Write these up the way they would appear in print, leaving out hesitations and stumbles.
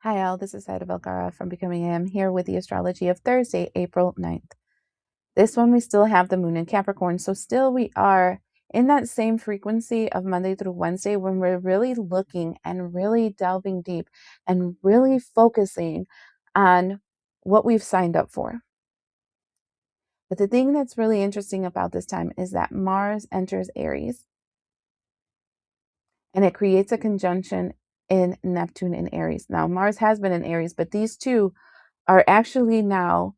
Hi all, this is Saida Belgara from Becoming I Am here with the astrology of Thursday, April 9th. This one we still have the moon in Capricorn, so still we are in that same frequency of Monday through Wednesday when we're really looking and really delving deep and really focusing on what we've signed up for. But the thing that's really interesting about this time is that Mars enters Aries and it creates a conjunction in Neptune in Aries. Now, Mars has been in Aries, but these two are actually now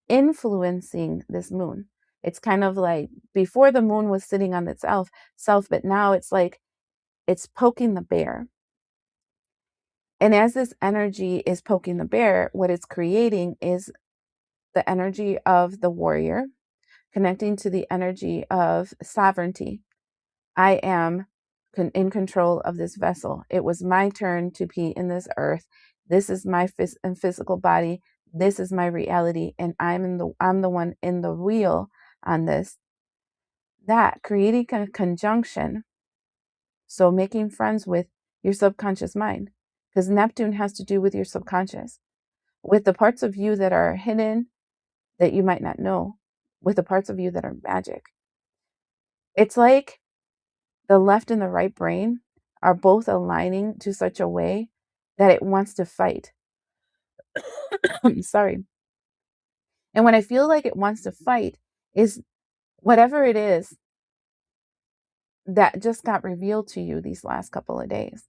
influencing this moon. It's kind of like before the moon was sitting on itself, but now it's like it's poking the bear. And as this energy is poking the bear, what it's creating is the energy of the warrior connecting to the energy of sovereignty. I am in control of this vessel. It was my turn to be in this earth. This is my physical body. This is my reality, and I'm the one in the wheel on this. That creating a conjunction, so making friends with your subconscious mind, because Neptune has to do with your subconscious, with the parts of you that are hidden that you might not know, with the parts of you that are magic. It's like the left and the right brain are both aligning to such a way that it wants to fight. Sorry. And when I feel like it wants to fight is whatever it is that just got revealed to you these last couple of days.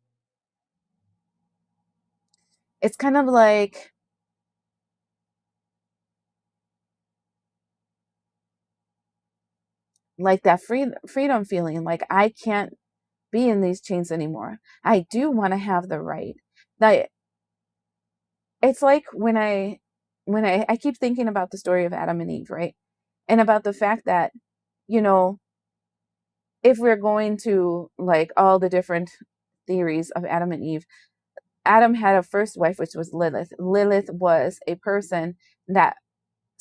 It's kind of like that freedom feeling, like I can't be in these chains anymore. I do want to have the right. That it's like when I keep thinking about the story of Adam and Eve, right? And about the fact that, you know, if we're going to like all the different theories of Adam and Eve, Adam had a first wife, which was Lilith. Lilith was a person that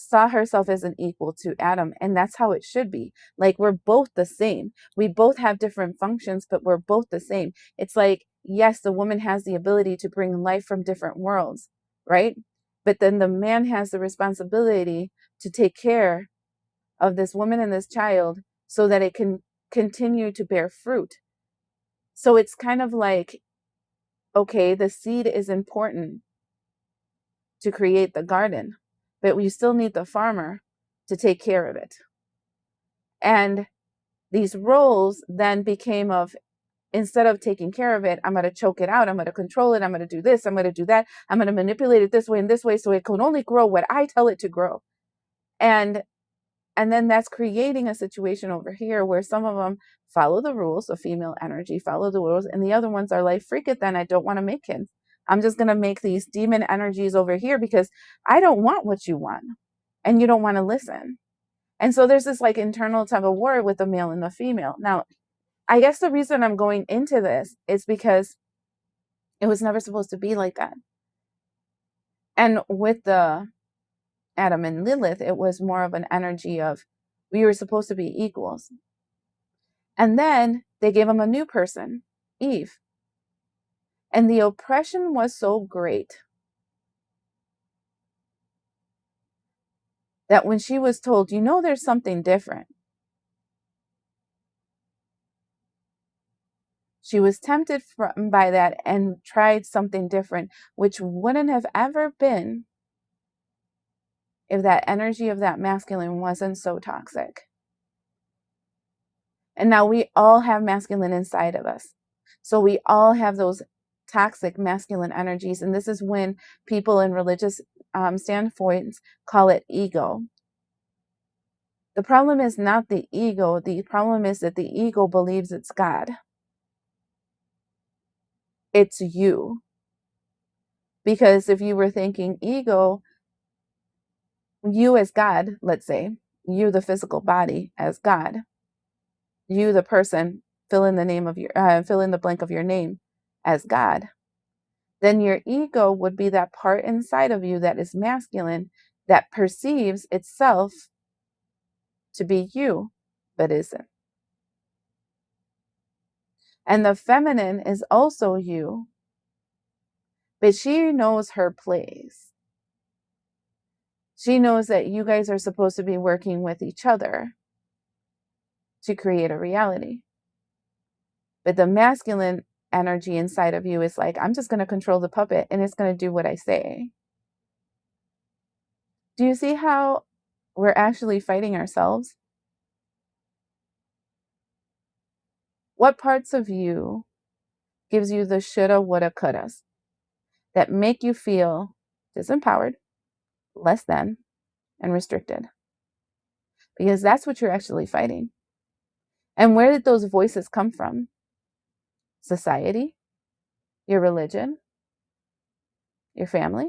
saw herself as an equal to Adam, and that's how it should be. Like we're both the same. We both have different functions, but we're both the same. It's like, yes, the woman has the ability to bring life from different worlds, right? But then the man has the responsibility to take care of this woman and this child so that it can continue to bear fruit. So it's kind of like, okay, the seed is important to create the garden, but we still need the farmer to take care of it. And these roles then became of, instead of taking care of it, I'm going to choke it out. I'm going to control it. I'm going to do this. I'm going to do that. I'm going to manipulate it this way and this way so it can only grow what I tell it to grow. And then that's creating a situation over here where some of them follow the rules of female energy, follow the rules, and the other ones are like, freak it then, I don't want to make kids. I'm just going to make these demon energies over here because I don't want what you want and you don't want to listen. And so there's this like internal tug of war with the male and the female. Now, I guess the reason I'm going into this is because it was never supposed to be like that. And with the Adam and Lilith, it was more of an energy of we were supposed to be equals. And then they gave him a new person, Eve. And the oppression was so great that when she was told, you know, there's something different, she was tempted by that and tried something different, which wouldn't have ever been if that energy of that masculine wasn't so toxic. And now we all have masculine inside of us. So we all have those toxic masculine energies. And this is when people in religious standpoints call it ego. The problem is not the ego. The problem is that the ego believes it's God. It's you. Because if you were thinking ego, you as God, let's say, you the physical body as God, you the person, fill in the blank of your name as God, then your ego would be that part inside of you that is masculine that perceives itself to be you, but isn't. And the feminine is also you, But she knows her place. She knows that you guys are supposed to be working with each other to create a reality. But the masculine energy inside of you is like, I'm just going to control the puppet and it's going to do what I say. Do you see how we're actually fighting ourselves? What parts of you gives you the shoulda, woulda, couldas that make you feel disempowered, less than, and restricted? Because that's what you're actually fighting. And where did those voices come from? Society, your religion, your family.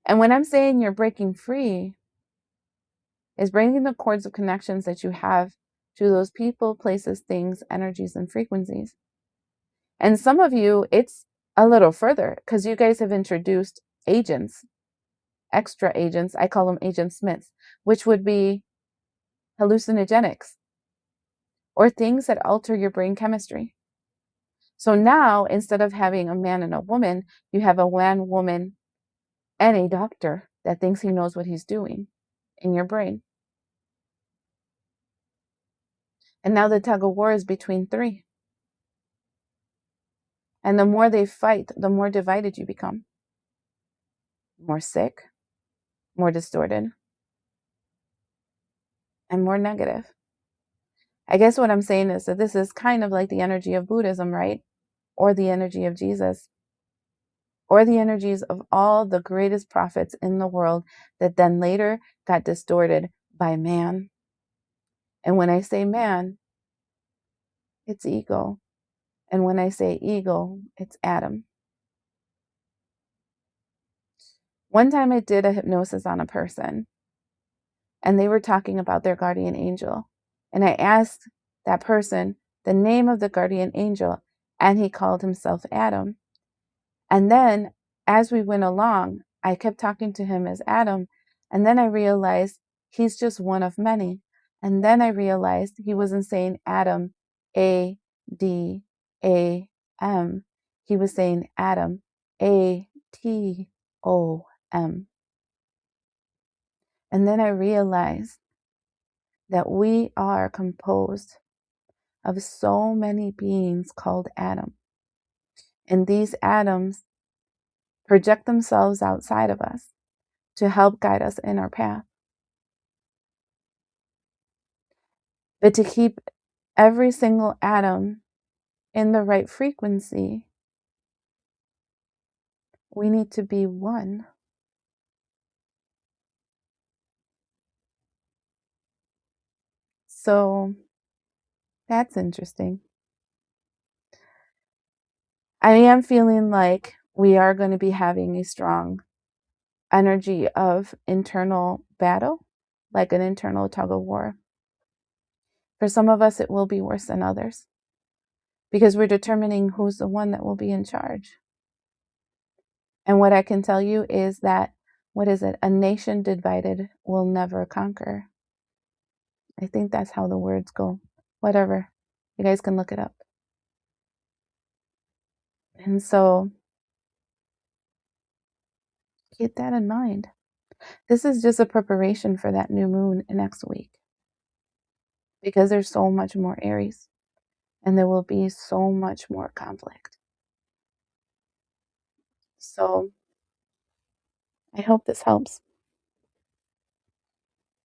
And when I'm saying you're breaking free, is breaking the cords of connections that you have to those people, places, things, energies, and frequencies. And some of you, it's a little further because you guys have introduced agents, extra agents. I call them Agent Smiths, which would be hallucinogenics or things that alter your brain chemistry. So now, instead of having a man and a woman, you have a man, woman, and a doctor that thinks he knows what he's doing in your brain. And now the tug of war is between three. And the more they fight, the more divided you become. More sick, more distorted, and more negative. I guess what I'm saying is that this is kind of like the energy of Buddhism, right? Or the energy of Jesus, or the energies of all the greatest prophets in the world that then later got distorted by man. And when I say man, it's ego. And when I say ego, it's Adam. One time I did a hypnosis on a person, and they were talking about their guardian angel. And I asked that person the name of the guardian angel, and he called himself Adam. And then as we went along, I kept talking to him as Adam. And then I realized he's just one of many. And then I realized he wasn't saying Adam, A-D-A-M. He was saying Adam, A-T-O-M. And then I realized that we are composed of so many beings called Adam. And these atoms project themselves outside of us to help guide us in our path. But to keep every single atom in the right frequency, we need to be one. So that's interesting. I am feeling like we are going to be having a strong energy of internal battle, like an internal tug of war. For some of us, it will be worse than others because we're determining who's the one that will be in charge. And what I can tell you is that, what is it? A nation divided will never conquer. I think that's how the words go. Whatever. You guys can look it up. And so keep that in mind. This is just a preparation for that new moon next week because there's so much more Aries and there will be so much more conflict. So I hope this helps.